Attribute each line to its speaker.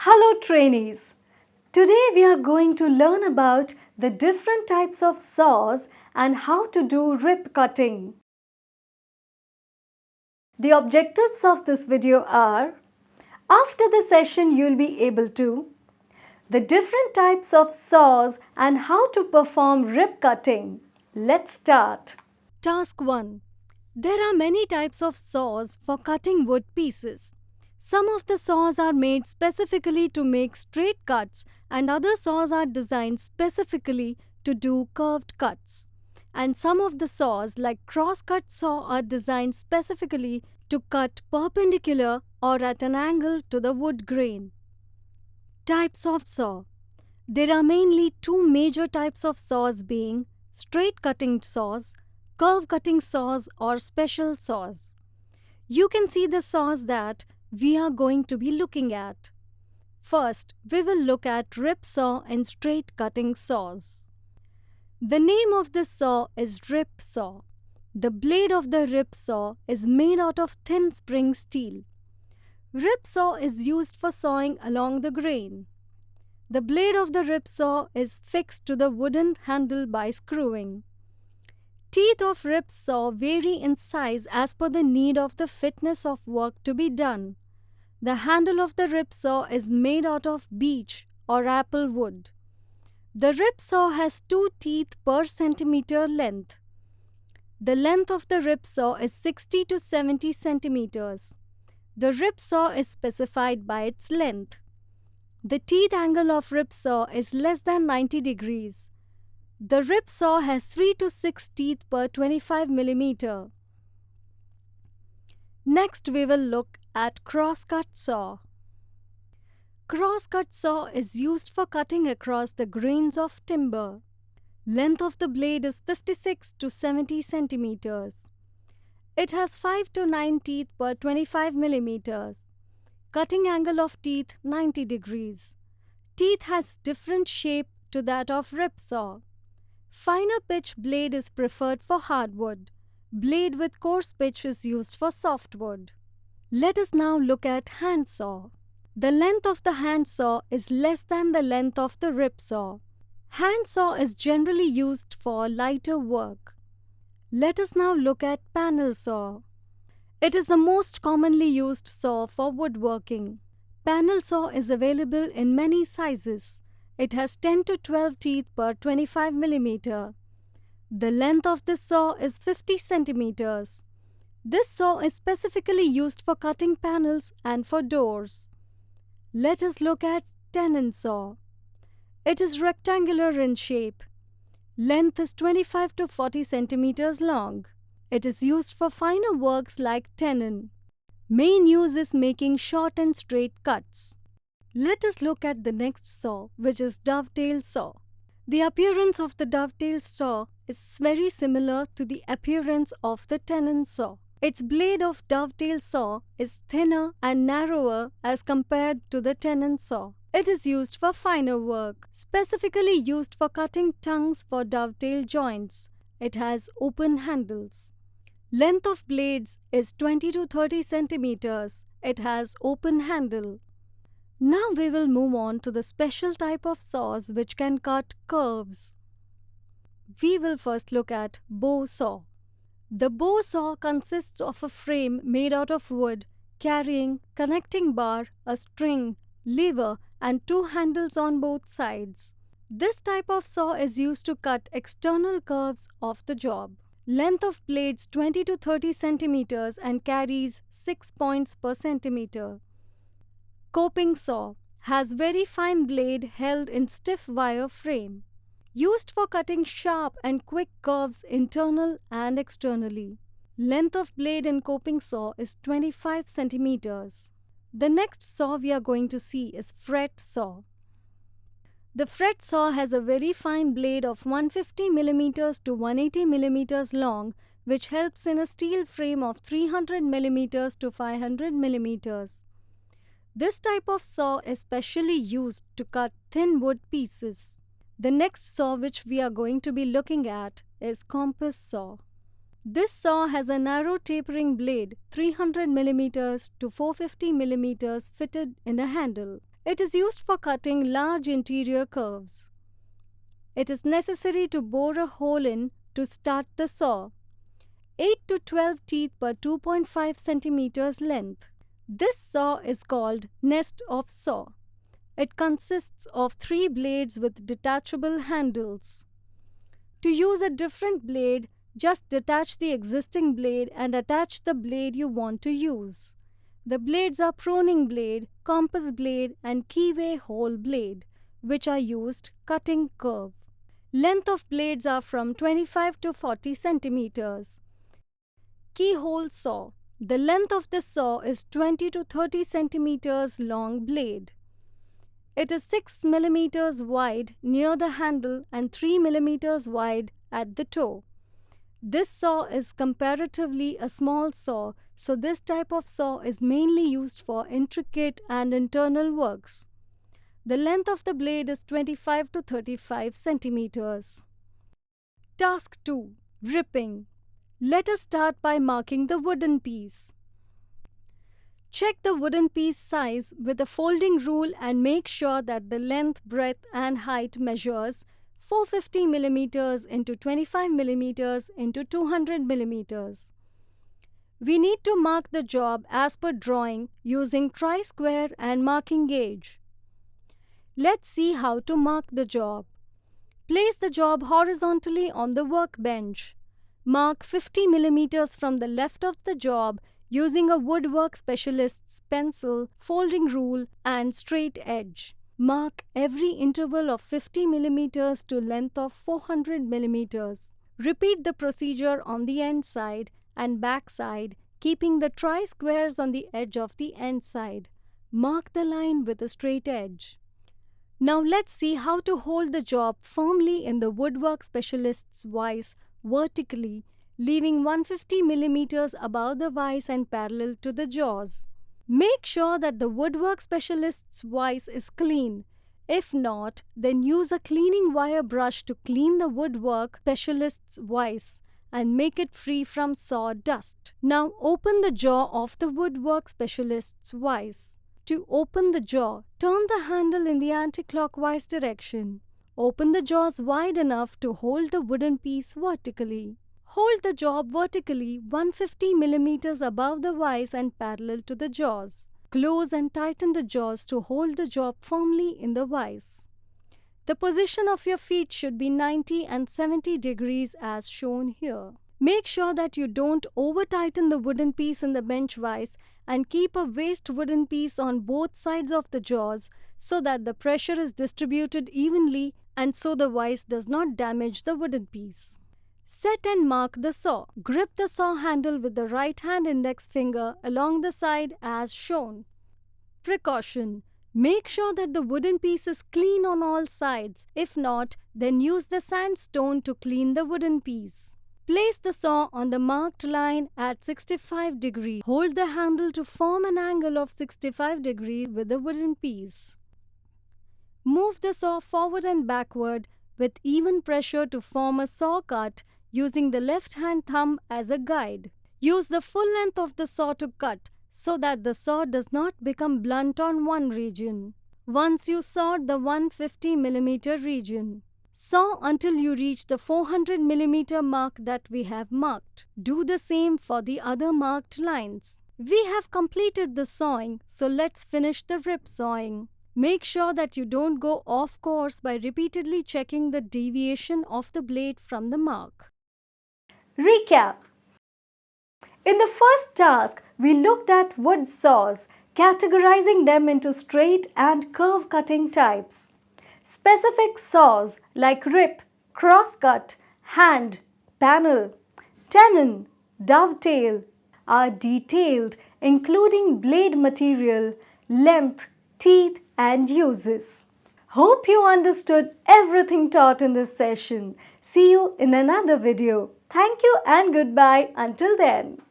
Speaker 1: Hello trainees! Today we are going to learn about the different types of saws and how to do rib cutting. The objectives of this video are: after the session you will be able to the different types of saws and how to perform rib cutting. Let's start. Task 1. There are many types of saws for cutting wood pieces. Some of the saws are made specifically to make straight cuts and other saws are designed specifically to do curved cuts. And some of the saws like cross-cut saw are designed specifically to cut perpendicular or at an angle to the wood grain. Types of saw. There are mainly two major types of saws being straight cutting saws, curve cutting saws or special saws. You can see the saws that we are going to be looking at. First, we will look at rib saw and straight cutting saws. The name of this saw is rib saw. The blade of the rib saw is made out of thin spring steel. Rib saw is used for sawing along the grain. The blade of the rib saw is fixed to the wooden handle by screwing. Teeth of rib saw vary in size as per the need of the fitness of work to be done. The handle of the rib saw is made out of beech or apple wood. The rib saw has 2 teeth per centimeter length. The length of the rib saw is 60 to 70 centimeters. The rib saw is specified by its length. The teeth angle of rib saw is less than 90 degrees. The rib saw has 3 to 6 teeth per 25 mm. Next we will look at cross-cut saw. Cross-cut saw is used for cutting across the grains of timber. Length of the blade is 56 to 70 centimeters. It has 5 to 9 teeth per 25 mm. Cutting angle of teeth 90 degrees. Teeth has different shape to that of rib saw. Finer pitch blade is preferred for hardwood. Blade with coarse pitch is used for softwood. Let us now look at hand saw. The length of the hand saw is less than the length of the rib saw. Hand saw is generally used for lighter work. Let us now look at panel saw. It is the most commonly used saw for woodworking. Panel saw is available in many sizes. It has 10 to 12 teeth per 25 mm. The length of this saw is 50 centimeters. This saw is specifically used for cutting panels and for doors. Let us look at tenon saw. It is rectangular in shape. Length is 25 to 40 centimeters long. It is used for finer works like tenon. Main use is making short and straight cuts. Let us look at the next saw, which is dovetail saw. The appearance of the dovetail saw is very similar to the appearance of the tenon saw. Its blade of dovetail saw is thinner and narrower as compared to the tenon saw. It is used for finer work, specifically used for cutting tongues for dovetail joints. It has open handles. Length of blades is 20 to 30 centimeters. It has open handle. Now we will move on to the special type of saws which can cut curves. We will first look at bow saw. The bow saw consists of a frame made out of wood carrying connecting bar, a string, lever and 2 handles on both sides. This type of saw is used to cut external curves of the job. Length of blades 20 to 30 centimeters and carries 6 points per centimeter. Coping saw has very fine blade held in stiff wire frame. Used for cutting sharp and quick curves internal and externally. Length of blade in coping saw is 25 centimeters. The next saw we are going to see is fret saw. The fret saw has a very fine blade of 150 mm to 180 mm long, which helps in a steel frame of 300 mm to 500 mm. This type of saw is specially used to cut thin wood pieces. The next saw which we are going to be looking at is compass saw. This saw has a narrow tapering blade 300 mm to 450 mm fitted in a handle. It is used for cutting large interior curves. It is necessary to bore a hole in to start the saw. 8 to 12 teeth per 2.5 centimeters length. This saw is called nest of saw. It consists of 3 blades with detachable handles. To use a different blade, just detach the existing blade and attach the blade you want to use. The blades are pruning blade, compass blade and keyway hole blade, which are used cutting curve. Length of blades are from 25 to 40 centimeters. Keyhole saw. The length of the saw is 20 to 30 centimeters long blade. It is 6 millimeters wide near the handle and 3 millimeters wide at the toe. This saw is comparatively a small saw, so this type of saw is mainly used for intricate and internal works. The length of the blade is 25 to 35 centimeters. Task 2. Ripping. Let us start by marking the wooden piece. Check the wooden piece size with a folding rule and make sure that the length, breadth and height measures 450 mm into 25 mm into 200 mm. We need to mark the job as per drawing using tri-square and marking gauge. Let's see how to mark the job. Place the job horizontally on the workbench. Mark 50 mm from the left of the job using a woodwork specialist's pencil, folding rule and straight edge. Mark every interval of 50 mm to length of 400 mm. Repeat the procedure on the end side and back side, keeping the tri-squares on the edge of the end side. Mark the line with a straight edge. Now let's see how to hold the job firmly in the woodwork specialist's vise vertically, leaving 150 mm above the vise and parallel to the jaws. Make sure that the woodwork specialist's vise is clean. If not, then use a cleaning wire brush to clean the woodwork specialist's vise and make it free from sawdust. Now open the jaw of the woodwork specialist's vise. To open the jaw, turn the handle in the anti-clockwise direction. Open the jaws wide enough to hold the wooden piece vertically. Hold the job vertically 150 mm above the vise and parallel to the jaws. Close and tighten the jaws to hold the job firmly in the vise. The position of your feet should be 90 and 70 degrees as shown here. Make sure that you don't over-tighten the wooden piece in the bench vise and keep a waste wooden piece on both sides of the jaws so that the pressure is distributed evenly and so the vise does not damage the wooden piece. Set and mark the saw. Grip the saw handle with the right hand index finger along the side as shown. Precaution: make sure that the wooden piece is clean on all sides. If not, then use the sandstone to clean the wooden piece. Place the saw on the marked line at 65 degrees. Hold the handle to form an angle of 65 degrees with the wooden piece. Move the saw forward and backward with even pressure to form a saw cut using the left hand thumb as a guide. Use the full length of the saw to cut so that the saw does not become blunt on one region. Once you sawed the 150 mm region, saw until you reach the 400 mm mark that we have marked. Do the same for the other marked lines. We have completed the sawing, so let's finish the rip sawing. Make sure that you don't go off course by repeatedly checking the deviation of the blade from the mark. Recap. In the first task, we looked at wood saws, categorizing them into straight and curve cutting types. Specific saws like rip, crosscut, hand, panel, tenon, dovetail are detailed, including blade material, length, teeth and uses. Hope you understood everything taught in this session. See you in another video. Thank you and goodbye until then.